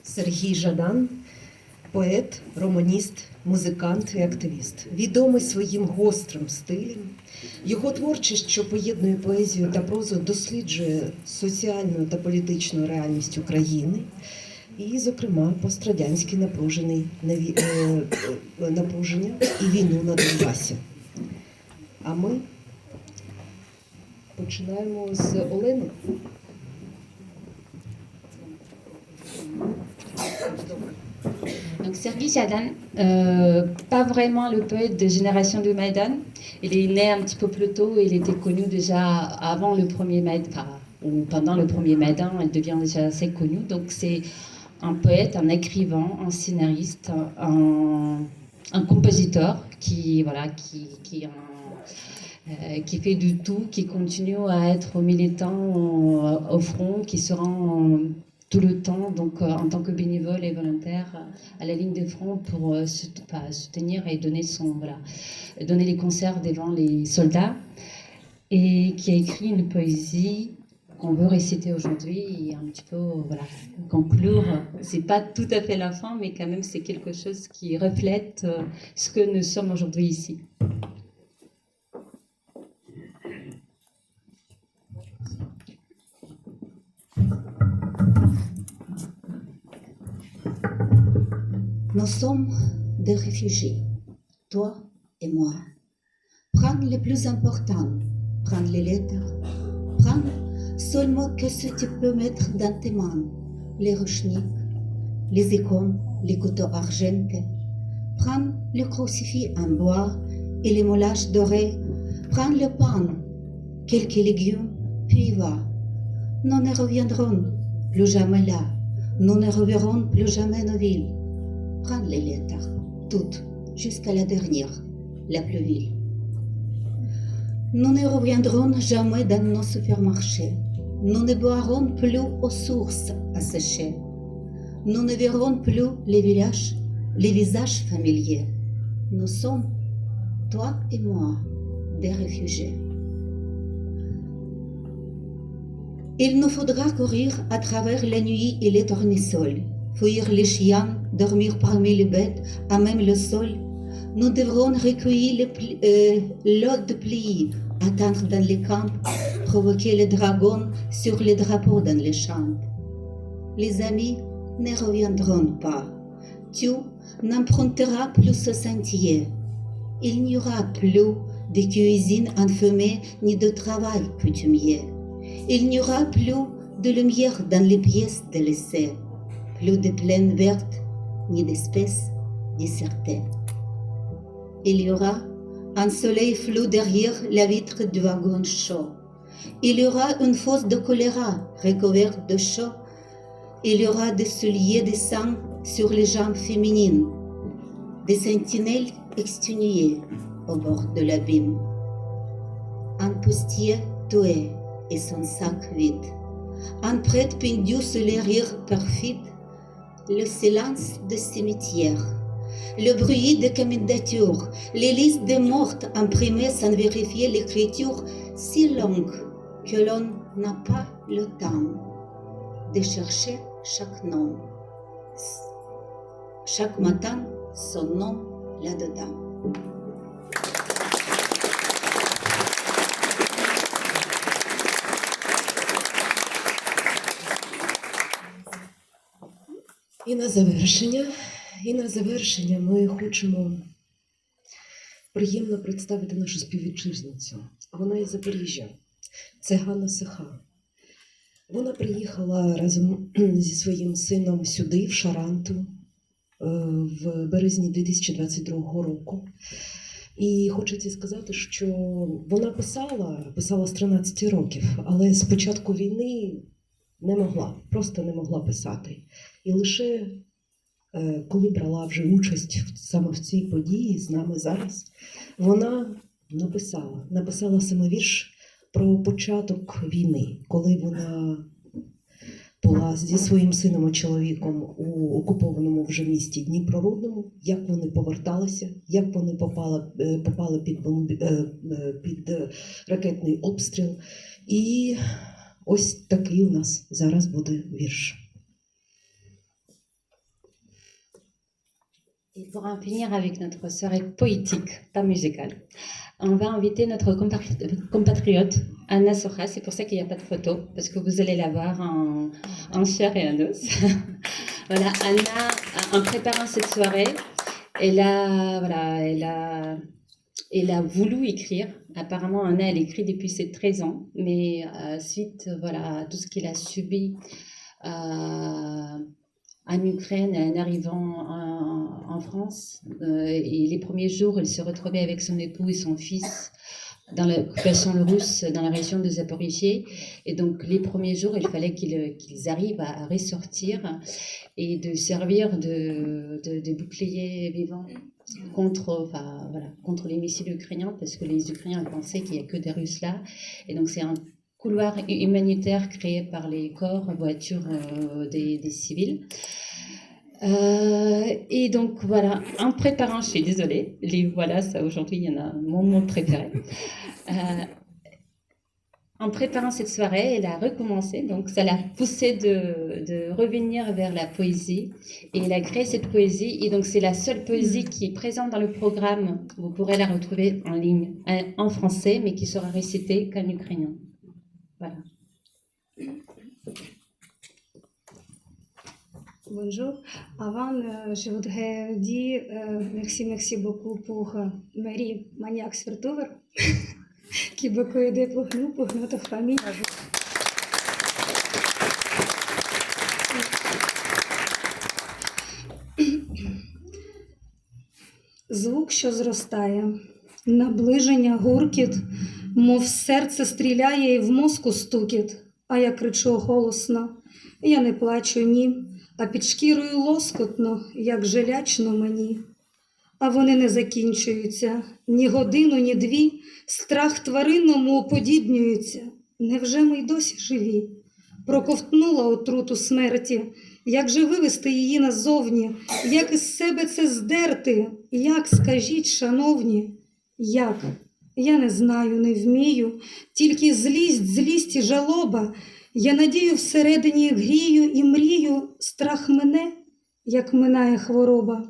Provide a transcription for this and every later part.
Сергій Жадан – поет, романіст, музикант і активіст. Відомий своїм гострим стилем. Його творчість, що поєднує поезію та прозу, досліджує соціальну та політичну реальність України і, зокрема, пострадянське напруження і війну на Донбасі. А ми починаємо з Олени. Donc Sergueï Jadane, pas vraiment le poète de génération de Maïdan. Il est né un petit peu plus tôt, il était connu déjà avant le premier Maïdan, ou pendant le premier Maïdan, il devient déjà assez connu. Donc c'est un poète, un écrivain, un scénariste, un compositeur qui fait du tout, qui continue à être militant au front, qui se rend tout le temps, donc en tant que bénévole et volontaire à la ligne de front pour soutenir et donner les concerts devant les soldats, et qui a écrit une poésie qu'on veut réciter aujourd'hui et un petit peu conclure. C'est pas tout à fait la fin, mais quand même c'est quelque chose qui reflète ce que nous sommes aujourd'hui ici. Nous sommes des réfugiés, toi et moi. Prends le plus important, prends les lettres, prends seulement que ce que tu peux mettre dans tes mains, les ruchniks, les icônes, les couteaux argentés. Prends le crucifix en bois et les moulages dorés. Prends le pain, quelques légumes, puis va. Nous ne reviendrons plus jamais là. Nous ne reverrons plus jamais nos villes. Prends les lettres, toutes, jusqu'à la dernière, la plus vile. Nous ne reviendrons jamais dans nos supermarchés. Nous ne boirons plus aux sources asséchées. Nous ne verrons plus les visages familiers. Nous sommes, toi et moi, des réfugiés. Il nous faudra courir à travers la nuit et les tournesols, fuir les chiens, dormir parmi les bêtes, à même le sol. Nous devrons recueillir l'eau de pluie, attendre dans les camps, provoquer les dragons sur les drapeaux dans les champs. Les amis ne reviendront pas. Tu n'emprunteras plus ce sentier. Il n'y aura plus de cuisine enfumée ni de travail coutumier. Il n'y aura plus de lumière dans les pièces délaissées, plus de plaines vertes ni d'espèces dissertées. Il y aura un soleil flou derrière la vitre du wagon chaud. Il y aura une fosse de choléra recouverte de chaux. Il y aura des souliers de sang sur les jambes féminines, des sentinelles exténuées au bord de l'abîme. Un postier tué et son sac vide. Un prêtre pendu sur les rires perfides. Le silence de cimetière. Le bruit des candidatures. Les listes des mortes imprimées sans vérifier l'écriture si longue que l'on n'a pas le temps de chercher chaque nom. Chaque matin, son nom là-dedans. І на завершення ми хочемо приємно представити нашу співвітчизницю. Вона із Запоріжжя. Це Ганна Сиха. Вона приїхала разом зі своїм сином сюди, в Шаранту, в березні 2022 року. І хочеться сказати, що вона писала з 13 років, але з початку війни просто не могла писати. І лише коли брала вже участь саме в цій події з нами зараз, вона написала саме вірш про початок війни, коли вона була зі своїм сином і чоловіком у окупованому вже місті Дніпрорудному, як вони поверталися, як вони попали під ракетний обстріл. І ось такий у нас зараз буде вірш. Et pour en finir avec notre soirée poétique, pas musicale, on va inviter notre compatriote Anna Soja. C'est pour ça qu'il n'y a pas de photo, parce que vous allez la voir en chair et en os. Voilà, Anna, en préparant cette soirée, elle a voulu écrire. Apparemment, Anna, elle écrit depuis ses 13 ans, mais suite à tout ce qu'elle a subi en Ukraine, en arrivant en France, et les premiers jours, elle se retrouvait avec son époux et son fils dans l'occupation russe, dans la région de Zaporijie. Et donc, les premiers jours, il fallait qu'ils arrivent à ressortir et de servir de bouclier vivant contre les missiles ukrainiens, parce que les Ukrainiens pensaient qu'il n'y a que des Russes là. Et donc, c'est un couloir humanitaire créé par les corps, voitures des civils. Et donc voilà, en préparant, je suis désolée, ça aujourd'hui, il y en a mon mot préféré. En préparant cette soirée, elle a recommencé, donc ça l'a poussée de revenir vers la poésie, et elle a créé cette poésie, et donc c'est la seule poésie qui est présente dans le programme. Vous pourrez la retrouver en ligne, en français, mais qui sera récitée qu'en ukrainien. Voilà. Bonjour. Avant, je voudrais dire merci beaucoup pour Marie Maniac-Svertover, qui a beaucoup aidé pour nous, pour notre famille. Звук, що зростає, наближення, гуркіт, мов серце стріляє і в мозку стукіт, а я кричу голосно, я не плачу, ні, а під шкірою лоскотно, як желячно мені. А вони не закінчуються, ні годину, ні дві, страх тваринному уподібнюється. Невже ми й досі живі? Проковтнула отруту смерті, як же вивести її назовні, як із себе це здерти, як, скажіть, шановні, як? Я не знаю, не вмію, тільки злість і жалоба. Я надію всередині грію і мрію, страх мине, як минає хвороба.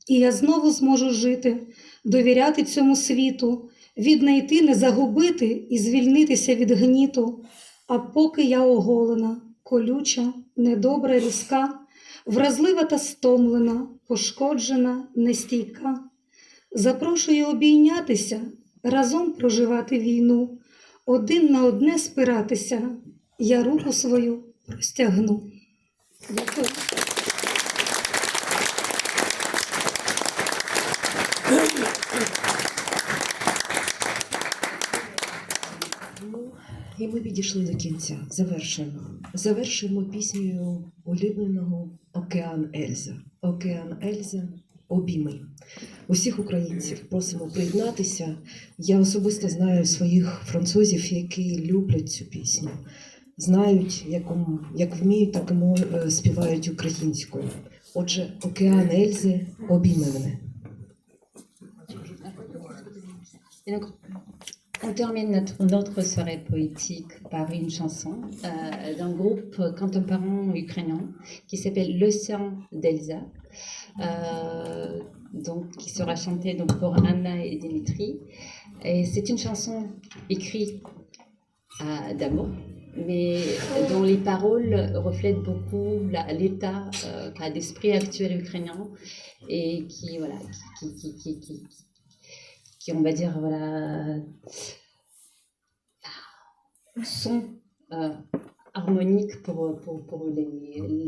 І я знову зможу жити, довіряти цьому світу, віднайти, не загубити і звільнитися від гніту. А поки я оголена, колюча, недобра, різка, вразлива та стомлена, пошкоджена, нестійка. Запрошую обійнятися, разом проживати війну, один на одне спиратися, я руку свою простягну. Дякую. І ми підійшли до кінця. Завершуємо піснею улюбленого «Океан Ельза». «Океан Ельза. Обійми». Усіх українців просимо приєднатися. Я особисто знаю своїх французів, які люблять цю пісню. Знають, як вміють, так і співають українською. Отже, «Океан Ельзи. Обійми мене». Et donc, on termine notre soirée poétique par une chanson d'un groupe contemporain ukrainien qui s'appelle L'Océan d'Elsa, donc qui sera chantée donc pour Anna et Dimitri. Et c'est une chanson écrite d'amour, mais dont les paroles reflètent beaucoup l'état d'esprit actuel ukrainien et qui on va dire, sont harmoniques pour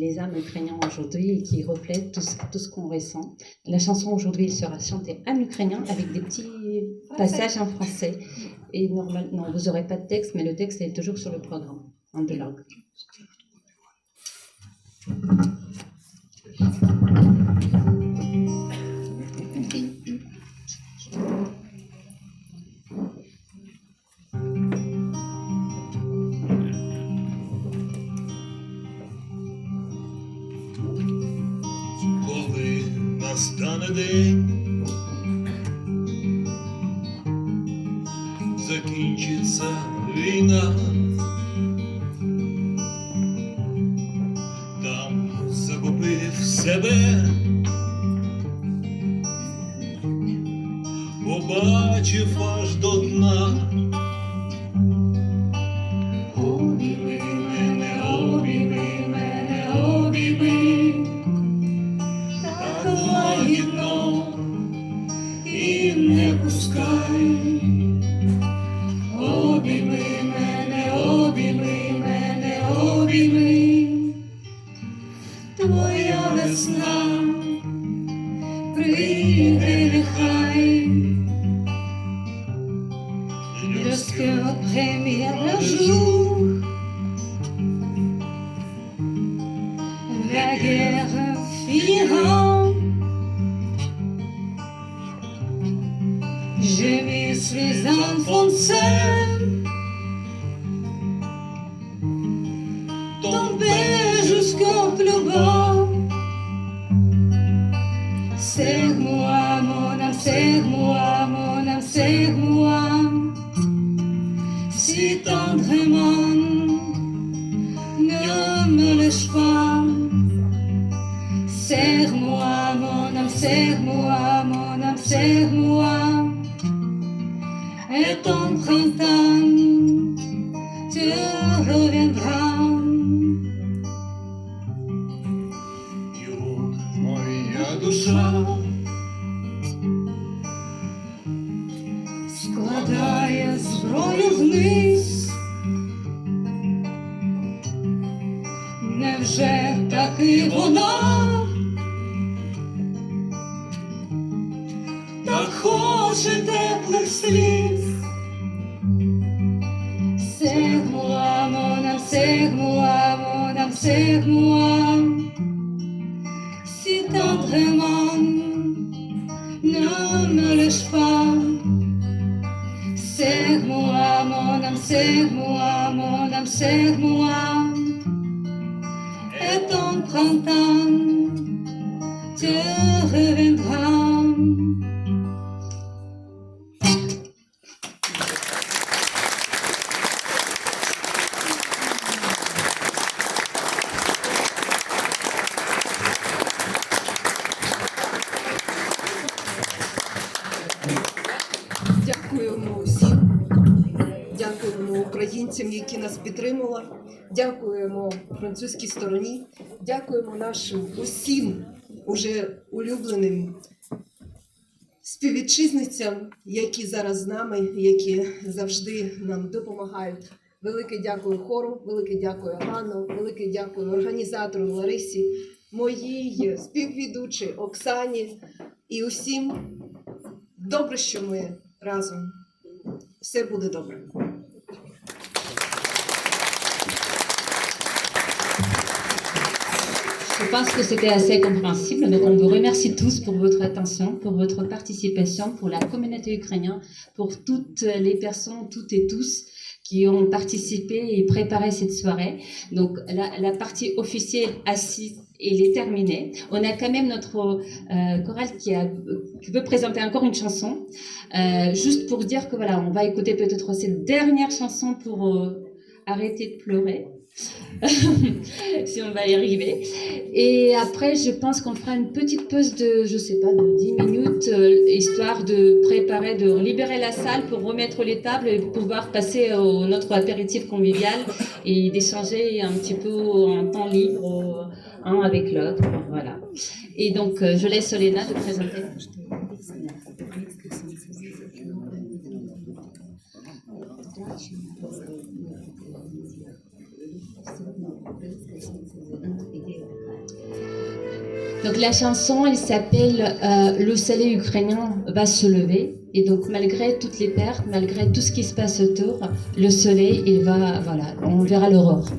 les âmes ukrainiennes aujourd'hui et qui reflètent tout ce qu'on ressent. La chanson aujourd'hui sera chantée en ukrainien avec des petits passages en français. Et normalement, vous n'aurez pas de texte, mais le texte est toujours sur le programme, en deux langues. Настане день, закінчиться війна, там загубив себе побачив аж до дна. Обійми мене, обійми мене, обійми, так лагідно і не пускай. Обійми мене, обійми мене, обійми, твоя весна прийде нехай. Lorsque après un jour la guerre finira, je vais les enfoncer, tomber jusqu'au plus bas. Serre-moi, mon âme, serre-moi, mon âme, serre-moi, si tendrement, ne me lâche pas. Serre-moi, mon âme, serre-moi, mon âme, serre-moi, et ton printemps, tu reviendras. І от моя душа Складає зброю вниз. Невже таки вона так хоче теплих сліз? Serre-moi, mon âme, serre-moi, mon âme, serre-moi, si tendrement, ne me lâche pas. Serre-moi, mon âme, serre-moi, mon âme, serre-moi, et ton printemps, tu reviendras. Дякуємо всім, дякуємо українцям, які нас підтримали, дякуємо французькій стороні, дякуємо нашим усім уже улюбленим співвітчизницям, які зараз з нами, які завжди нам допомагають. Велике дякую хору, велике дякую Ганну, велике дякую організатору Ларисі, моїй співведучій Оксані і усім. Добре, що ми разом. Все буде добре. Je pense que c'était assez compréhensible. Donc, on vous remercie tous pour votre attention, pour votre participation, pour la communauté ukrainienne, pour toutes les personnes, toutes et tous qui ont participé et préparé cette soirée. Donc, la partie officielle assise, elle est terminée. On a quand même notre chorale qui veut présenter encore une chanson. Juste pour dire que voilà, on va écouter peut-être cette dernière chanson pour arrêter de pleurer. Si on va y arriver. Et après, je pense qu'on fera une petite pause de, je sais pas, de 10 minutes, histoire de préparer, de libérer la salle pour remettre les tables et pouvoir passer au notre apéritif convivial et d'échanger un petit peu en temps libre, un avec l'autre. Voilà. Et donc, je laisse Olena de présenter. Donc la chanson, elle s'appelle Le soleil ukrainien va se lever. Et donc malgré toutes les pertes, malgré tout ce qui se passe autour, le soleil, il va, voilà, on verra l'aurore.